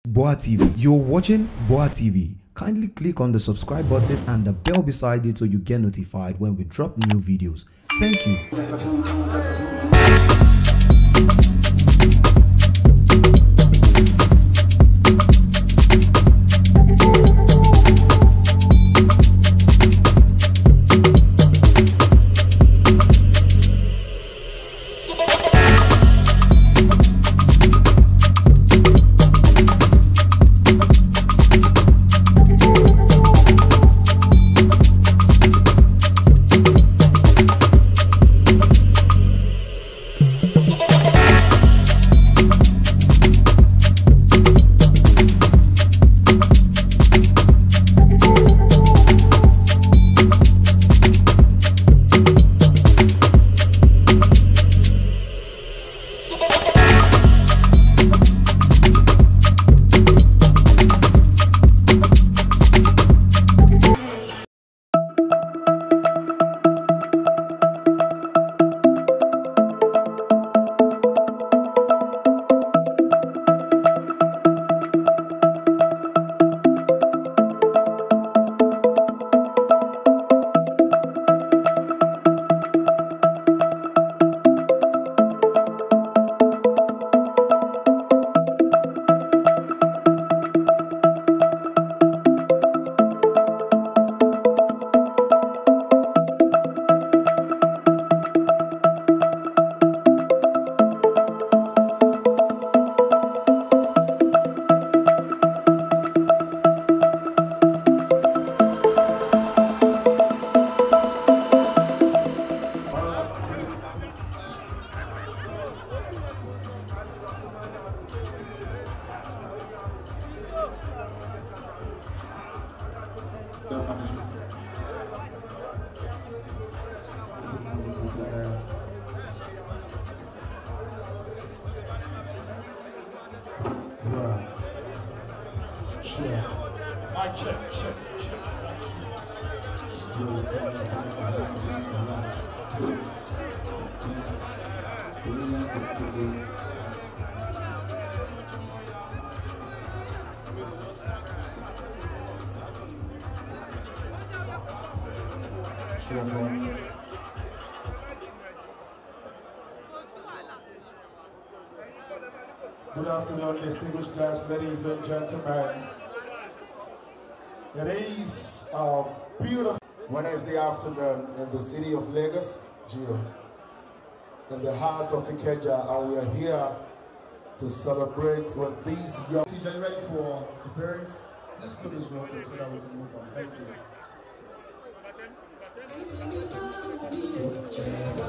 GboahTv. You're watching GboahTv. Kindly click on the subscribe button and the bell beside it so you get notified when we drop new videos. Thank you. Good afternoon, distinguished guests, ladies and gentlemen. It is a beautiful Wednesday afternoon in the city of Lagos, in the heart of Ikeja, and we are here to celebrate with these young. Are you ready for the parents? Let's do this real quick so that we can move on. Thank you.